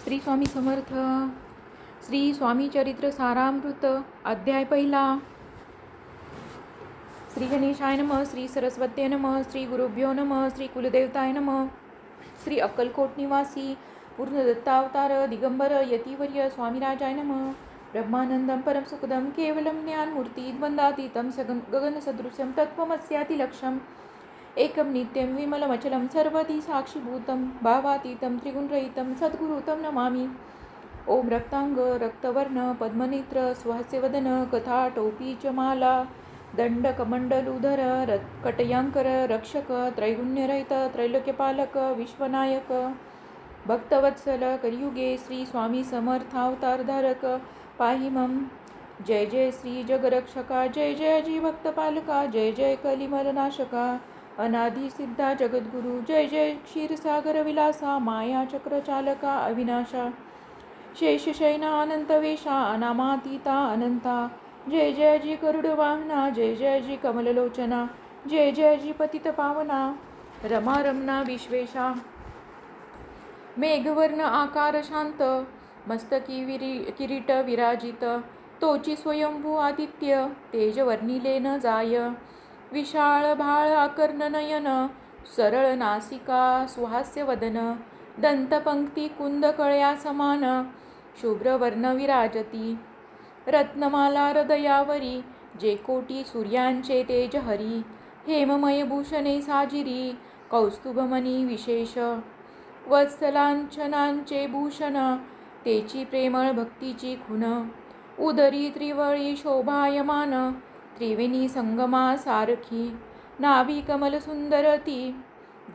श्री स्वामी समर्थ. श्री स्वामी चरित्र सारामृत अध्याय पहिला. श्री गणेशाय नमः. श्री सरस्वत्ये नमः. श्री गुरुभ्यो नमः. श्री कुलदेवताय नमः. श्री अक्कलकोट निवासी पूर्ण दत्तावतार दिगंबर यतिवर्य स्वामीराजाय नमः. ब्रह्मानंदं परम सुखदं केवलं ज्ञानमूर्ति द्वंद्वातीतं गगनसदृशं तत्त्वमस्यातिलक्ष्यम् एकं नित्यं विमलमचलं सर्वधी साक्षीभूतं भावातीतं त्रिगुणरहितं सद्गुरुतं नमामि. ओम रक्तांग रक्तवर्ण पद्मनेत्र स्वहास्यवदन कथाटोपी च माला दंडकमंडलुधर कटयांकर रक्षक त्रैगुण्यरहित त्रैलोक्यपालक विश्वनायक भक्तवत्सल कलियुगे श्री स्वामी समर्थावतारधारक पाहि मम. जय जय श्री जगरक्षका जय जय जी भक्तपालका जय जय कलिमलनाशका अनादि सिद्धा जगद्गुरु जय जय क्षीरसागर विलासा माया चक्रचालका अविनाशा शेषशयना अनंतवेशा अनामातीता अनंता जय जय जी गरुडवाहना जय जय जी कमललोचना जय जय जी पतित पावना रमा रमना विश्वेशा मेघवर्ण आकार शांत मस्तकी किरीट विराजित तोची स्वयंभू आदित्य तेजवर्णिले न जाय विशाळ भाळ आकर्ण नयन सरळ नासिका सुहास्य वदन दंतपंक्ती कुंद कळया समान शुभ्रवर्ण विराजती रत्नमाला हृदयावरी जे कोटी सूर्यांचे तेज हरी हेममय भूषणे साजिरी कौस्तुभमणी विशेष वत्सलांछनांचे भूषण तेची प्रेमळ भक्तीची खुन उदरी त्रिवळी शोभायमान त्रिवेणी संगमा सारखी नाभी कमल सुंदरती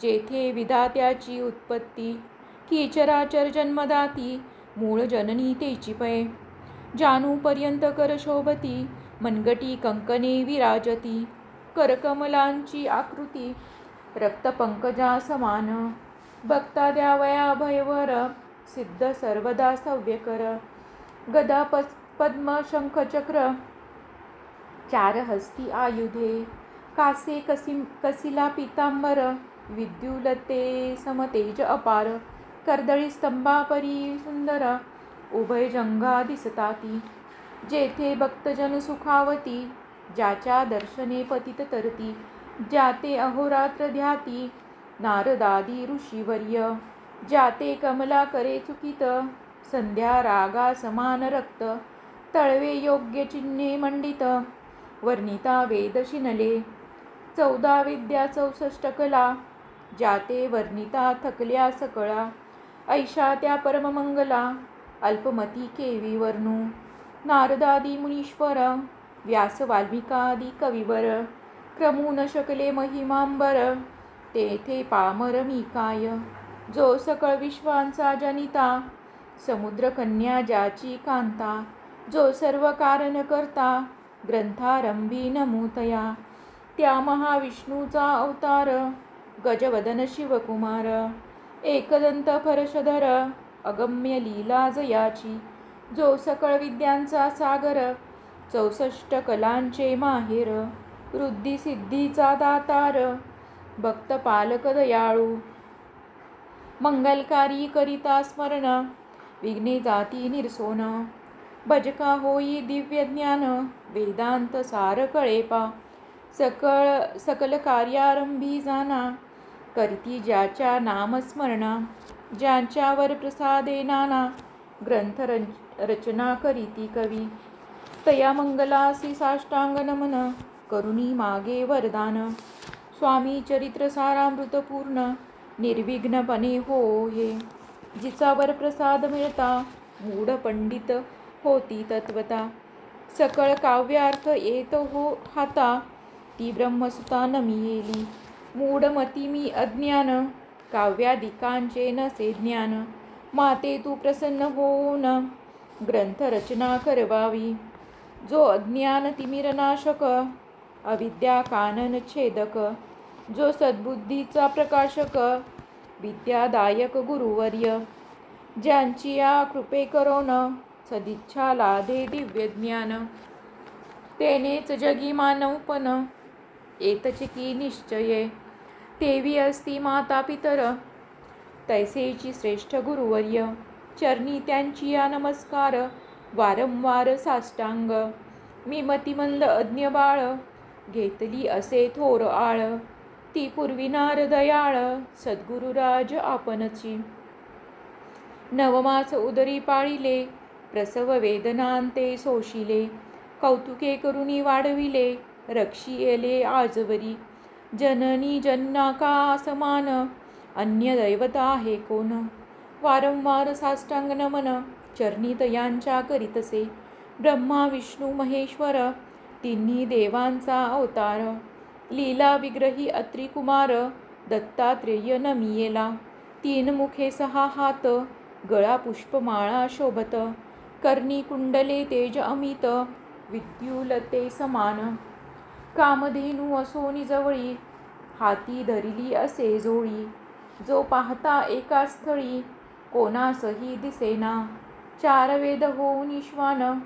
जेथे विधात्याची उत्पत्ती की चराचर जन्मदाती मूळ जननी तेची पै जानूपर्यंत कर शोभती मनगटी कंकणे विराजती करकमलांची आकृती रक्तपंकजा समान भक्ता द्यावया भयवर सिद्ध सर्वदा सव्यकर गदा पद्म शंख चक्र चार हस्ती आयुधे कासे कसिला पितांबर विद्युलते समतेज अपार कर्दळी स्तंभापरी सुंदर उभय जंगा दिसताती जेथे भक्तजन सुखावती ज्याच्या दर्शने पतित तरती ज्याते अहोरात्र ध्याती नारदादी ऋषीवर्य ज्याते कमला करे चुकित संध्या रागा समान रक्त तळवे योग्य चिन्हे मंडित वर्णिता वेद शिनले 14 विद्या 64 कला ज्याते वर्णिता थकल्या सकळा ऐशा त्या परममंगला अल्पमती केवी वर्णू नारदादी मुनीश्वर व्यास वाल्मिकादी कविवर क्रमू न शकले महिमांबर तेथे पामर मी काय जो सकळ विश्वांचा जनिता समुद्र कन्या ज्याची कांता जो सर्व कारण करता ग्रंथारंभी नमूतया त्या महाविष्णूचा अवतार गजवदन शिवकुमार एकदंत फरशधर अगम्य लीला जयाची जो सकळ विद्यांचा सागर 64 कलांचे माहेर वृद्धी सिद्धीचा दातार भक्त पालक दयाळू मंगलकारी करिता स्मरण विघ्ने जाती निरसोन भजका होई दिव्य ज्ञान वेदांत सार कळेपा सकल कार्यारंभी जाना करती ज्याच्या नामस्मरणा ज्यांच्यावर प्रसादे नाना ग्रंथ रचना करीती कवी तया मंगलासी साष्टांग नमन करुणी मागे वरदान स्वामी चरित्र सारामृत पूर्ण निर्विघ्नपणे हो हे जिचावर प्रसाद मिळता मूढ पंडित होती तत्वता सकळ काव्यार्थ येत हो हाता ती ब्रह्मसुता नमी येली मूढमती मी अज्ञान काव्यादिकांचे नसे ज्ञान माते तू प्रसन्न होऊन ग्रंथ रचना करवावी जो अज्ञान तिमिरनाशक अविद्या कानन छेदक जो सद्बुद्धीचा प्रकाशक विद्यादायक गुरुवर्य ज्यांची या कृपे करोन सदिच्छा लादे दिव्य ज्ञान तेनेच जगी मानवपण एतचिकी निश्चये तेवी असती माता पितर तैसेची श्रेष्ठ गुरुवर्य चरणी त्यांची या नमस्कार, वारंवार साष्टांग. मी मतिमंद अज्ञ बाळ, घेतली असे थोर आळ. ती पूर्विनार दयाळ, सद्गुरुराज आपणची. नवमास उदरी पाळिले, प्रसव वेदनांते सोशिले. कौतुके करुणी वाढविले, रक्षिले आजवरी. जननी जन्नाका समान, अन्य दैवत आहे कोण. वारंवार साष्टांग नमन, चरणी तयांच्या करीतसे. ब्रह्मा विष्णू महेश्वर, तिन्ही देवांचा अवतार. लीला विग्रही अत्री कुमार, दत्तात्रेय नमियेला. तीन मुखे सहा हात, गळा पुष्पमाळा शोभत. कर्णी कुंडले तेज अमित, विद्युलते समान. कामधेनू असोनी जवळी, हाती धरिली असे जोळी. जो पाहता एका स्थळी, कोणासही दिसेना. चार वेद होऊन श्वान,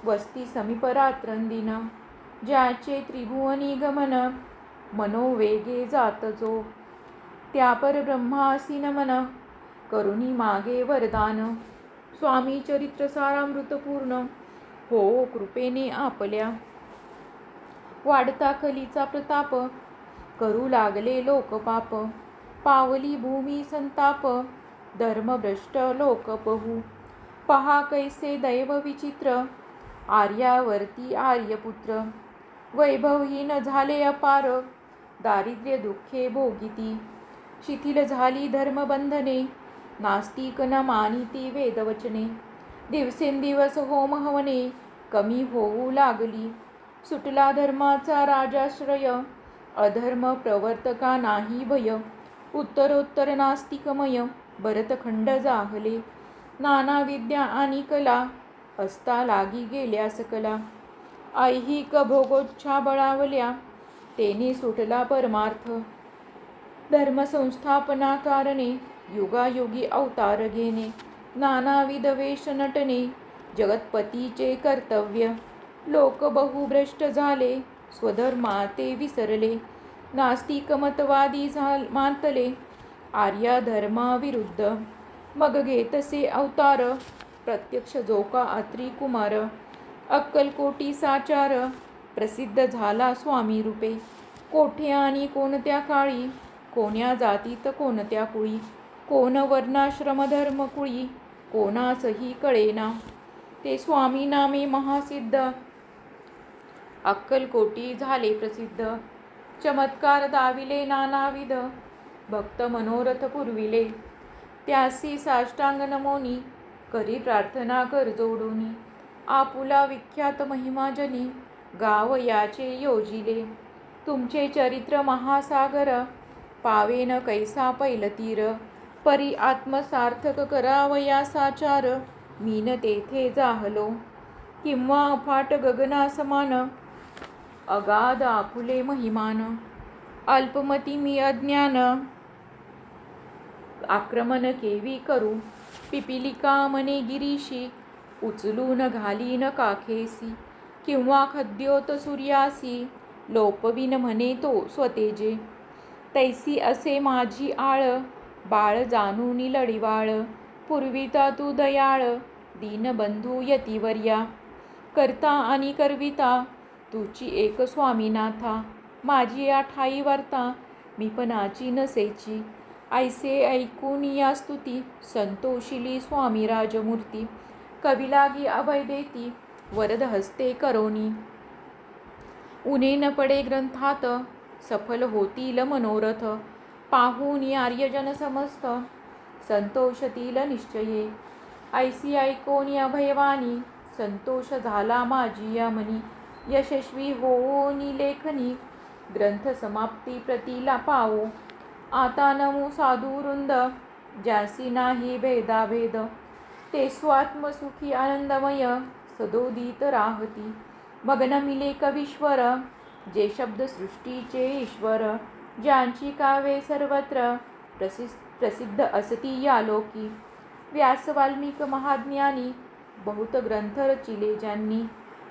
वस्ती समीप रात्रंदिन. ज्याचे त्रिभुवनी गमन, मनोवेगे जात जो. त्या परब्रह्मासी नमन, करुणी मागे वरदान. स्वामी चरित्र सारामृत पूर्ण, हो कृपेने आपल्या. वाढता कलीचा प्रताप, करू लागले लोक पाप. पावली भूमी संताप, धर्मभ्रष्ट लोक पहू. पहा कैसे दैव विचित्र, आर्यावरती आर्यपुत्र. वैभवहीन झाले अपार, दारिद्र्य दुःखे भोगिती. शिथिल झाली धर्मबंधने, नास्तिक न मानिती वेदवचने. दिवसेंदिवस होम हवने, कमी होऊ लागली. सुटला धर्माचा राजाश्रय, अधर्म प्रवर्तका नाही भय. उत्तरोत्तर नास्तिकमय, भरतखंड जाहले. नाना विद्या आणि कला, असता लागी गेल्या सकला. ऐहिक भोगोच्छा बळावल्या, तेने सुटला परमार्थ. धर्मसंस्थापना कारणे, युगायुगी अवतार घेणे. नानाविध वेश नटने, जगतपतीचे कर्तव्य. लोक बहुभ्रष्ट झाले, स्वधर्माते विसरले. नास्तिक मतवादी मातले, आर्या धर्माविरुद्ध. मग घेतसे अवतार, प्रत्यक्ष जोका अत्री कुमार. अक्कलकोटी साचार, प्रसिद्ध झाला स्वामी रूपे. कोठे आणि कोणत्या काळी, कोण्या जातीत कोणत्या कुळी. कोण वर्णाश्रम धर्म कुळी, कोणासही कळेना. ते स्वामी नामे महासिद्ध, अक्कलकोटी झाले प्रसिद्ध. चमत्कार दाविले नानाविध, भक्त मनोरथ पुरविले. त्यासी साष्टांग नमोनी, करी प्रार्थना कर जोडूनी. आपुला विख्यात महिमाजनी, गाव याचे योजिले. तुमचे चरित्र महासागर, पावेन कैसा पैलतीर. परी आत्मसार्थक करावया साचार, मीन तेथे जाहलो. किंवा अफाट गगना समान, अगाध आपुले महिमान. अल्पमती मी अज्ञान, आक्रमण केवी करू. पिपिलिका मने गिरीशी, उचलून घालीन काखेसी. किंवा खद्योत सूर्यासी, लोपविन म्हणे तो स्वतेजे. तैसी असे माझी आळ, बाळ जाणून लढिवाळ. पूर्विता तू दयाळ, दीनबंधू यतिवर्या. करता आणि करविता, तुची एक स्वामीनाथा. माझी या ठाई वार्ता, मीपणाची नसेची. ऐसे ऐकून या स्तुती, संतोषिली स्वामी राजमूर्ती. कवी लागी अभय देती, वरद हस्ते करोनी. उणे न पडे ग्रंथात, सफल होतील मनोरथ. पाहून आर्यजन समस्त, संतोषतील निश्चये. ऐसी ऐकोनी अभयवाणी, संतोष झाला माझी या मनी. यशस्वी होऊनी लेखनी, ग्रंथ समाप्ती प्रतीला पावो. आता नमू साधुवृंद, ज्यासी नाही भेदाभेद. ते स्वात्मसुखी आनंदमय, सदोदित राहती. मग नमिले कवीश्वर, जे शब्द सृष्टीचे ईश्वर. ज्यांची काव्ये सर्वत्र, प्रसिद्ध असती या लोकी. व्यास वाल्मिक महाज्ञानी, बहुत ग्रंथ रचिले ज्यांनी.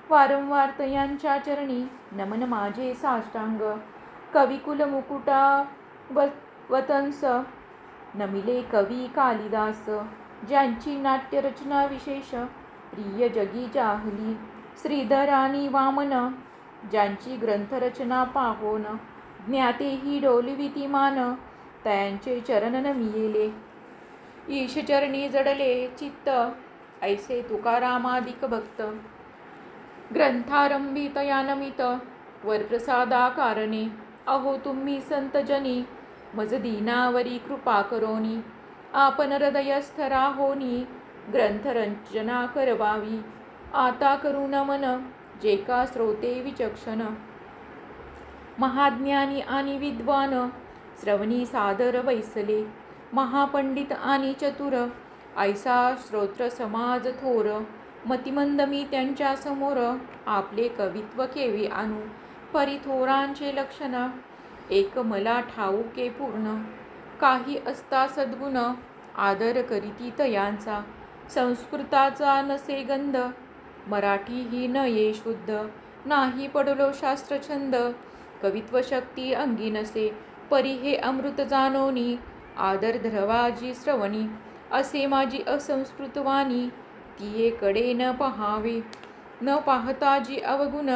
वारंवार तयांच्या चरणी, नमन माझे साष्टांग. कविकुल मुकुटा वतंस, नमिले कवी कालिदास. ज्यांची नाट्यरचना विशेष प्रिय जगी जाहली, श्रीधर आणि वामन ज्यांची ग्रंथरचना पाहोन ज्ञातेही डोलविती मान, त्यांचे चरण नमियेले ईश चरणी जडले चित्त, ऐसे तुकारामादिक भक्त ग्रंथारंभित या नमित वरप्रसादा कारणे, अहो तुम्ही संतजनी मज दीनावरी कृपा करोनी, आपण हृदयस्थ राहोनी ग्रंथरचना करवावी, आता करू नमन जे का श्रोते विचक्षण, महाज्ञानी आणि विद्वान श्रवणी सादर बैसले, महापंडित आणि चतुर ऐसा श्रोत्र समाज थोर, मतिमंद मी त्यांच्या समोर आपले कवित्व केवी आणू, परी थोरांचे लक्षण एक मला ठाऊके पूर्ण, काही असता सद्गुण आदर करीती तयांचा, संस्कृताचा नसे गंध मराठी ही न ये शुद्ध, नाही पडलो शास्त्रछंद कवित्व शक्ती अंगी नसे, परी हे अमृत जानोनी आदर धरवाजी श्रवणी, असे माझी असंस्कृत वाणी तियेकडे न पहावे, न पाहता जी अवगुण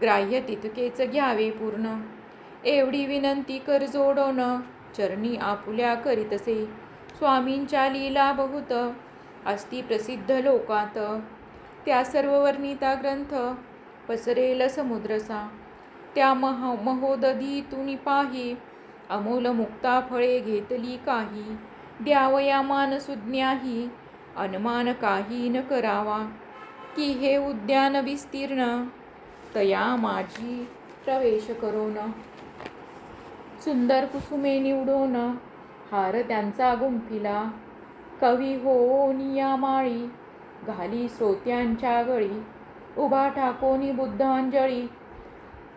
ग्राह्य तितकेच घ्यावे पूर्ण, एवढी विनंती कर जोडोन चरणी आपुल्या करीतसे, स्वामींच्या लीला बहुत अस्ति प्रसिद्ध लोकात, त्या सर्व वर्णिता ग्रंथ पसरेल समुद्रसा, त्या महोदधीतून पाही अमोल मुक्ता फळे घेतली काही, द्यावया मान सुज्ञाही अनुमान काही न करावा, की हे उद्यान विस्तीर्ण तया माझी प्रवेश करोन, सुंदर कुसुमे निवडोन हार त्यांचा गुंफिला, कवी होऊनी या माळी घाली श्रोत्यांच्या गळी, उभा ठाकोनी बुद्धांजळी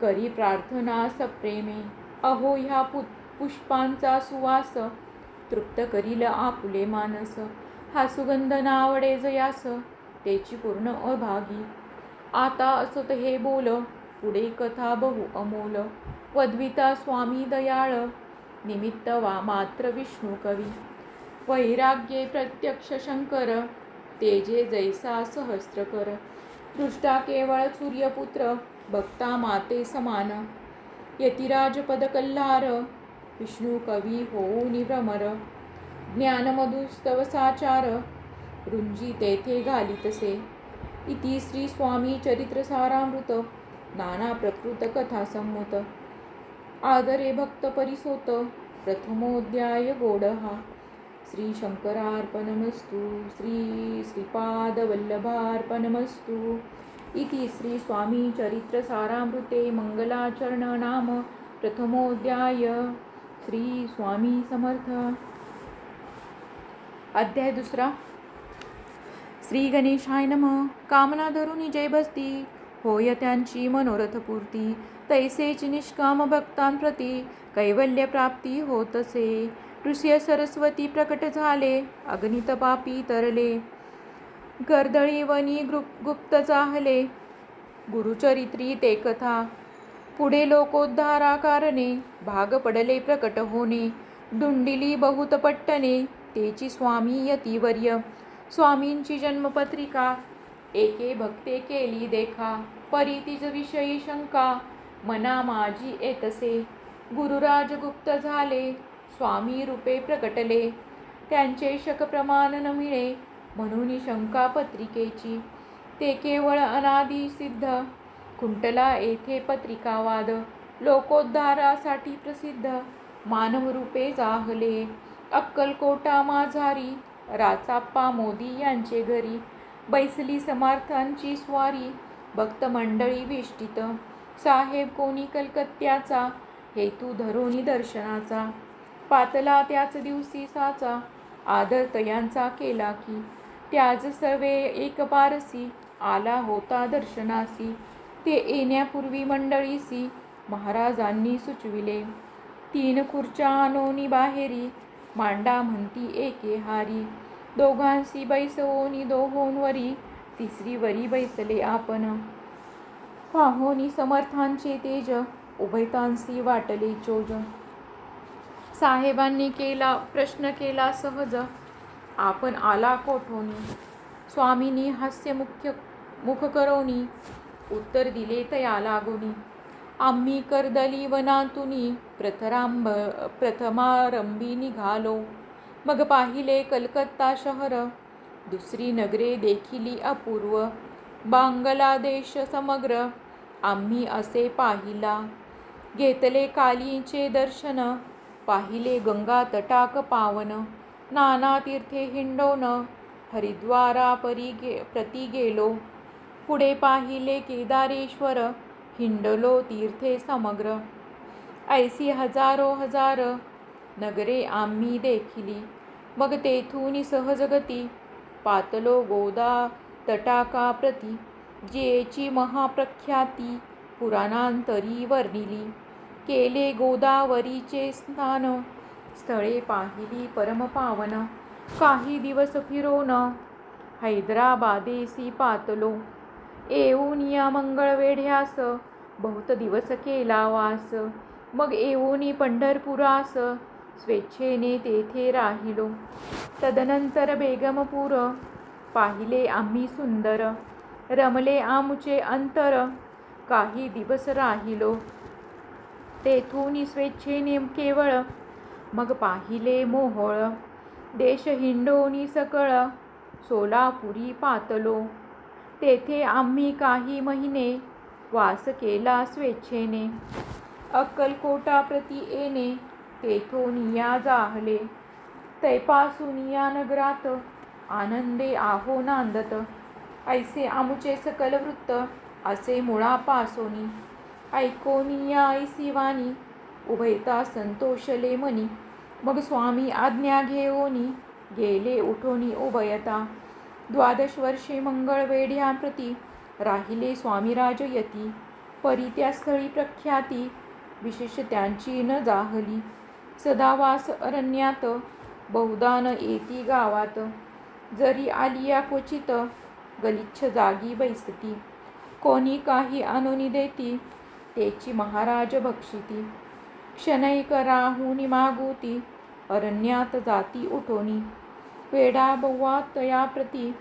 करी प्रार्थना सप्रेमे, अहो ह्या पुष्पांचा सुवास तृप्त करील आपुले मानस, हा सुगंध नावडे जयास तेची पूर्ण अभागी, आता असत हे बोल पुढे कथा बहु अमोल, वद्विता स्वामी दयाळ निमित्त वा मात्र विष्णू कवी, वैराग्ये प्रत्यक्ष शंकर तेजे जैसा सहस्त्रकर, दृष्टा केवळ सूर्यपुत्र भक्ता माते समान, यतिराज पद कल्हार विष्णू कवी होऊनी भ्रमर, ज्ञानमधुस्तव साचार रुंजी तेथे घालितसे, इति श्री स्वामी चरित्र सारामृत नाना प्रकृत कथा संमुत, आदरे भक्त परिसोत प्रथमोध्याय गोडहा, श्री शंकरार्पणमस्तु, श्री श्रीपादवल्लभार्पणमस्तु, इति श्री स्वामी चरित्र सारामृते मंगलाचरण नाम प्रथमोध्याय. श्री स्वामी समर्थ. अध्याय दुसरा. श्री गणेशाय नमः. कामना धरुनी जय बसती होय त्यांची मनोरथपूर्ती, तैसेच निष्काम भक्तांप्रती कैवल्य प्राप्ती होतसे. ऋषी सरस्वती प्रकट झाले, अगणित पापी तरले, गर्दळी वनी गुप्त चाहले, गुरुचरित्री ते कथा. पुढे लोकोद्धारा कारणे, भाग पडले प्रकट होणे. दुंडिली बहुत पट्टणे, तेची स्वामी यतिवर्य. स्वामींची जन्मपत्रिका, एके भक्ते केली देखा. परीतिज विषयी शंका, मना माझी येतसे. गुरुराज गुप्त झाले, स्वामी रूपे प्रकटले. त्यांचे शक प्रमाण न मिळे, म्हणून शंका पत्रिकेची. ते केवळ अनादि सिद्ध, खुंटला येथे पत्रिकावाद. लोकोद्धारासाठी प्रसिद्ध, मानव रूपे जाहले. अक्कलकोटा माझारी, राचाप्पा मोदी यांचे घरी. बैसली समर्थांची स्वारी, भक्त मंडळी वेष्टित. साहेब कोणी कलकत्त्याचा, हेतू धरोनी दर्शनाचा. पातला त्याच दिवशी साचा, आदर तयांचा केला की. त्याच सर्वे एक पारसी, आला होता दर्शनासी. ते येण्यापूर्वी मंडळीसी, महाराजांनी सुचविले. 3 खुर्च्या आणोनी बाहेरी, मांडा म्हणती एके हारी. दोघांसी बैसवोनी दोहोंवरी, तिसरी वरी बैसले आपण. पाहोनी समर्थांचे तेज, उभयतांसी वाटले चोज. साहेबांनी केला प्रश्न केला सहज, आपण आला कोठोनी. स्वामींनी हास्य मुख करोनी, उत्तर दिले तया लागोनी. आम्ही कर्दली वनातुनी प्रथमारंभी निघालो. मग पाहिले कलकत्ता शहर, दुसरी नगरे देखिली अपूर्व. बांगलादेश समग्र आम्ही असे पाहिला. घेतले कालीचे दर्शन, पाहिले गंगा तटाक पावन. नाना तीर्थे हिंडोन हरिद्वारा प्रति गेलो. पुढे पाहिले केदारेश्वर, हिंडलो तीर्थे समग्र. ऐसी हजारो हजार नगरे आम्ही देखिली. मग तेथून सहजगती पातलो गोदा तटाका प्रती. जेची महाप्रख्याती पुराणांतरी वर्णिली. केले गोदावरीचे स्नान, स्थळे पाहिली परमपावन. काही दिवस फिरोन हैदराबादेसी पातलो. येऊन या मंगळवेढ्यास बहुत दिवस केला वास. मग येऊन पंढरपुरास स्वेच्छेने तेथे राहिलो. तदनंतर बेगमपूर पाहिले आम्ही सुंदर. रमले आमुचे अंतर, काही दिवस राहिलो. तेथून स्वेच्छेने केवळ मग पाहिले मोहोळ. देश हिंडोनी सकळ सोलापुरी पातलो. तेथे आम्ही काही महिने वास केला स्वेच्छेने. अक्कलकोटा प्रति येणे तेथून या जाहले. तैपासून या नगरात आनंदे आहो नांदत. ऐसे आमुचे सकल वृत्त असे मुळापासोनी. ऐकोनी या ऐसी वाणी उभयता संतोषले मनी. मग स्वामी आज्ञा घेऊनी गेले उठोनी उभयता. 12 वर्षे मंगळवेढ्याप्रती राहिले स्वामीराज यती. परी त्या स्थळी प्रख्याती विशेष त्यांची न जाहली. सदावास अरण्यात बहुदान येती गावात. जरी आलिया क्वचित गलिच्छ जागी बैसती. कोणी काही आणून देती तेची महाराज भक्षिती. क्षणैक राहुनी मागुती अरण्यात जाती उठोनी. वेडा बव्वा तया प्रती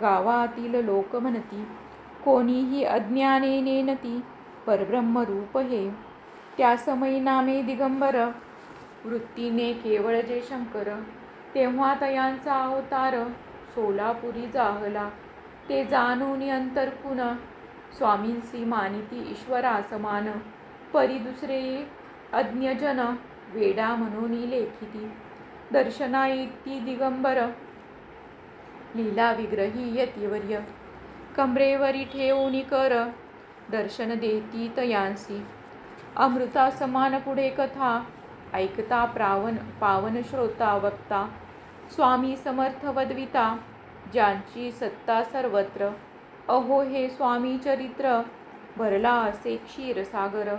गावातील लोक म्हणती. कोणीही अज्ञाने नेनती परब्रह्मरूप हे. त्या समयी नामे दिगंबर वृत्तीने केवळ जे शंकर. तेव्हा तयांचा अवतार सोलापुरी जाहला. ते जाणून अंतरखून स्वामींसी मानिती ईश्वरा समान. परी दुसरे अज्ञजन वेडा म्हणून लेखिती. दर्शना येती दिगंबर लीला विग्रही यतिवर्य. कमरेवरी ठेवून कर दर्शन देती तयांसी. अमृता समान पुढे कथा ऐकता पावन श्रोता वक्ता. स्वामी समर्थ वदविता ज्यांची सत्ता सर्वत्र. अहो हे स्वामी चरित्र भरला असे क्षीरसागर.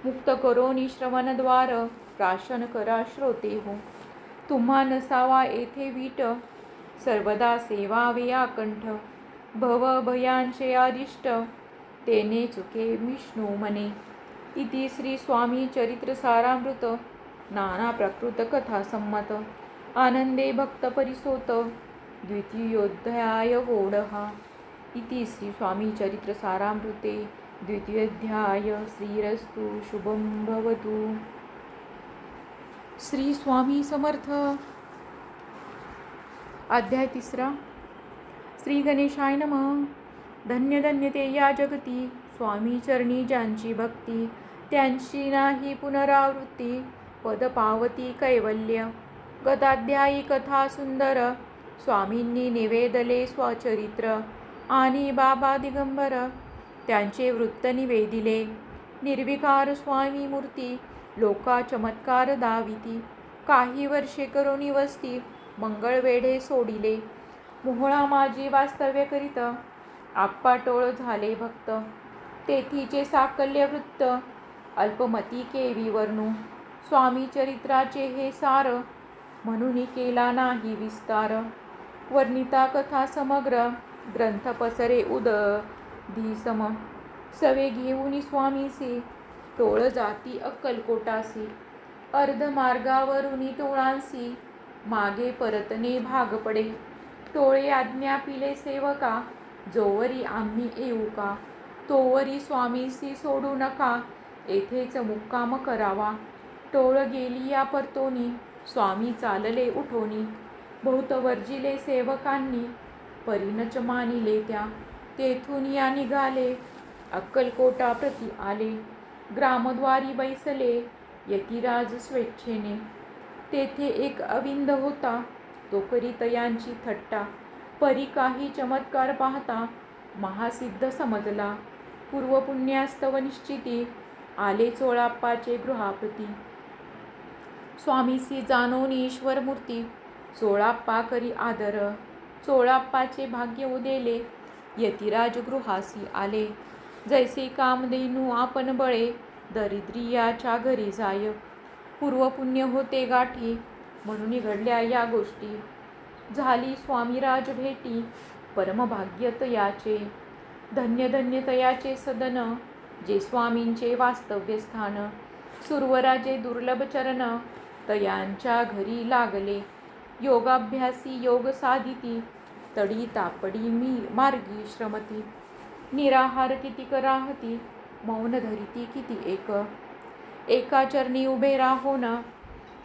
मुक्त करोनी श्रवणद्वार प्राशन करा श्रोते हो. तुम्हा नसावा येथे वीट सर्वदा सेवावे आकंठ. भव भयांचे अरिष्ट तेने चुके विष्णू मने. इति श्री स्वामी चरित्र सारामृत नाना प्रकृत कथा संमत. आनंदे भक्त परिसोत द्वितीयोऽध्याय गौडः. इति श्री स्वामी चरित्र सारामृते द्वितीयोऽध्याय. श्रीरस्तु शुभं भवतु. श्री स्वामी समर्थ. अध्याय 3. श्री गणेशाय नमः. धन्य धन्य ते या जगती स्वामी चरणी ज्यांची भक्ती. त्यांची नाही पुनरावृत्ती पद पावती कैवल्य. गताध्यायी कथा सुंदर स्वामींनी निवेदले स्वचरित्र. आणि बाबा दिगंबर त्यांचे वृत्त निवेदिले. निर्विकार स्वामी मूर्ती लोका चमत्कार दाविती. काही वर्षे करोनी वस्ती मंगळवेढे सोडिले. मोहळा माझी वास्तव्य करीत आप्पाटोळ झाले भक्त. तेथीचे साकल्य वृत्त अल्पमती केवी वर्णू. स्वामी चरित्राचे हे सार म्हणून केला नाही विस्तार. वर्णिता कथा समग्र ग्रंथ पसरे उदधीसम. सवे घेऊन स्वामीसी टोळ जाती अक्कलकोटासी. अर्धमार्गावरून टोळांसी मागे परतणे भाग पडे. टोळे आज्ञा पिले सेवका, जोवरी आम्ही येऊ का. तोवरी स्वामीसी सोडू नका, येथेच मुक्काम करावा. टोळ गेली या परतोनी, स्वामी चालले उठोनी. बहुत वर्जिले सेवकांनी, परिणच मानिले त्या. तेथून या निघाले, अक्कलकोटा प्रति आले. ग्रामद्वारी बैसले, यतिराज स्वेच्छेने. तेथे एक अविंद होता, तो करीत यांची थट्टा. परी काही चमत्कार पाहता, महासिद्ध समजला. पूर्वपुण्यास्तव निश्चिती, आले चोळाप्पाचे गृहाप्रती. स्वामीसी जाणोनी ईश्वरमूर्ती, चोळाप्पा करी आदर. चोळाप्पाचे भाग्य उदेले, यतिराज गृहासी आले. जैसे कामधेनू आपण बळे, दरिद्रियाच्या घरी जाय. पूर्वपुण्य होते गाठी, म्हणून घडल्या या गोष्टी. झाली स्वामीराज भेटी, परमभाग्य तयाचे. धन्य धन्य तयाचे सदन, जे स्वामींचे वास्तव्य स्थान. सुरवराजे दुर्लभ चरण, तयांच्या घरी लागले. योगाभ्यासी योग साधिती, तडी तापडी मी मार्गी श्रमती. निराहार किती कराहती, मौन धरिती किती एक. एका चरणी उभे राहोन,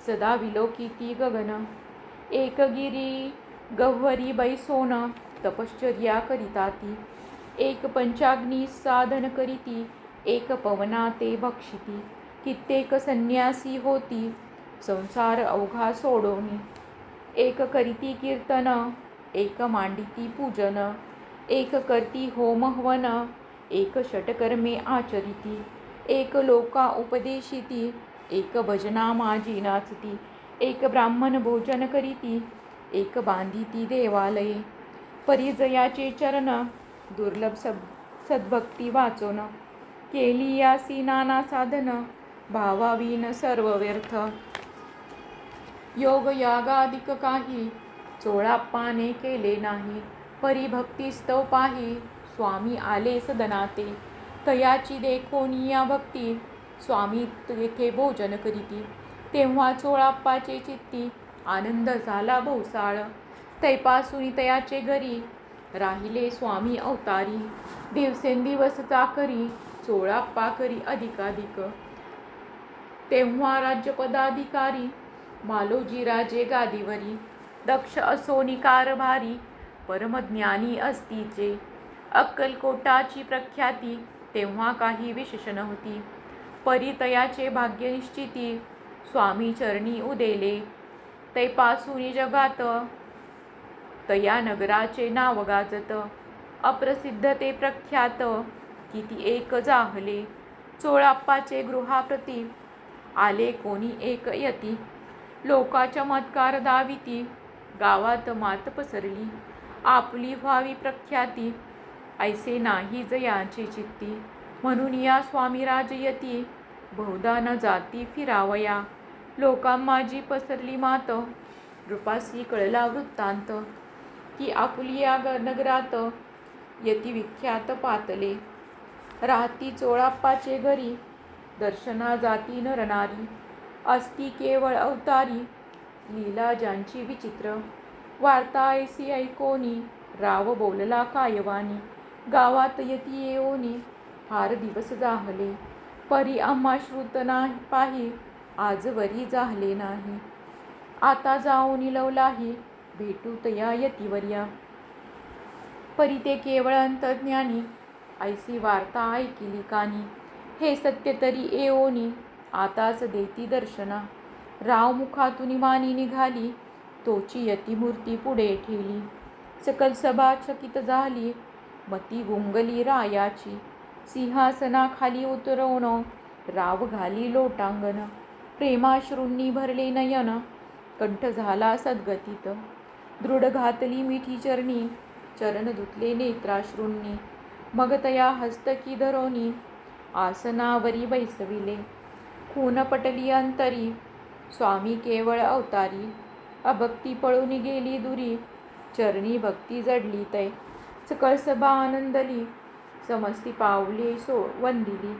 सदा विलोकिती गगन. एक गिरी गह्वरी बैसोन, तपश्चर्या करिता ती. एक पंचाग्नी साधन करीती, एक पवना ते भक्षिती. कित्येक संन्यासी होती, संसार अवघा सोडोनी. एक करीती कीर्तन, एक मांडिती पूजन. एक करती होम हवन, एक षटकर्मे आचरिती. एक लोका उपदेशिती, एक भजना माझी नाचती. एक ब्राह्मण भोजन करीती, एक बांधिती देवालये. परिजयाचे चरण, दुर्लभ सद्भक्ती वाचोन. केली यासी नाना साधन, भावावीन सर्व व्यर्थ. योग यागादिक काही, चोळाप्पाने केले नाही. परिभक्ती स्तव पाही, स्वामी आले सदनाते. तयाची देखोनी या भक्ती, स्वामी तेथे भोजन करीती. तेव्हा चोळाप्पाचे चित्ती, आनंद झाला बहुसाळ. तैपासून तयाचे घरी, राहिले स्वामी अवतारी. दिवसेंदिवस चाकरी, चोळाप्पा करी अधिकाधिक. तेव्हा राज्यपदाधिकारी, मालोजी राजे गादीवरी. दक्ष असोनी कारभारी, परमज्ञानी असतीचे. अक्कलकोटाची प्रख्याती, तेव्हा काही विशेष नव्हती. परितयाचे भाग्य निश्चिती, स्वामी चरणी उदेले. तैपासून जगात, तया नगराचे नाव गाजत. अप्रसिद्ध ते प्रख्यात, किती एक जाहले. चोळाप्पाचे गृहाप्रती, आले कोणी एक यती. लोका चमत्कार दाविती, गावात मात पसरली. आपली व्हावी प्रख्याती, ऐसे नाही जयाचे चित्ती. म्हणून या स्वामीराज यती, बहुधा न जाती फिरावया. लोका माझी पसरली मात, नृपासी कळला वृत्तांत. की आपुली या नगरात, यती विख्यात पातले. राहती चोळाप्पाचे घरी, दर्शना जाती नरनारी. असती केवळ अवतारी, लीला ज्यांची विचित्र. वार्ता ऐसी ऐकोनी, राव बोलला कायवानी. गावात यती येओनी, फार दिवस जाहले. परी आम्हा श्रुत नाही पाही, आजवरी जाहले नाही. आता जाऊनी लवलाही, भेटू तया यतिवर्या. परी ते केवळ अंतर्ज्ञानी, ऐसी वार्ता ऐकिली कानी. हे सत्य तरी येओनी, आताच देती दर्शना. राव मुखातून वाणी निघाली, तोची यतिमूर्ती पुढे ठेवली. सकल सभा चकित झाली, मती गुंगली रायाची. सिंहासनाखाली उतरवून, राव घाली लोटांगण. प्रेमाश्रूंनी भरले नयन, कंठ झाला सद्गतीत. दृढ घातली मिठी चरणी, चरण धुतले नेत्राश्रूंनी. मग तया हस्तकी धरोनी, आसनावरी बैसविले. खून पटली अंतरी, स्वामी केवळ अवतारी. अभक्ती पळून गेली दुरी, चरणी भक्ती जडली तै. सकळ सभा आनंदली, समस्ती पावले वंदिली.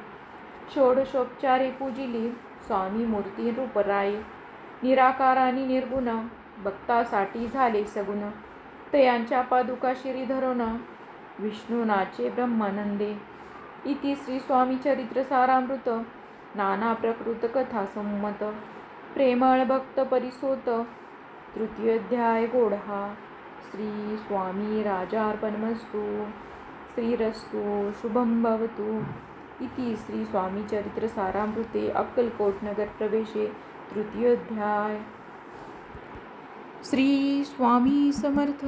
षोडशोपचारे पूजिली, स्वामी मूर्ती रूपराये. निराकारानी निर्गुण, भक्तासाठी झाले सगुण, तयांच्या पादुका शिरी धरून विष्णुनाचे ब्रह्मानंदे. इति श्री स्वामी चरित्र सारामृत नाना प्रकृत कथा संमत. प्रेमळ भक्त परिसोत तृतीयोध्याय गोडहा. श्री स्वामी राजार्पणमस्तु. श्रीरस्तु शुभं भवतु. इति श्री स्वामी चरित्र सारामृते अक्कलकोट नगर प्रवेशे तृतीयोध्याय. श्री स्वामी समर्थ.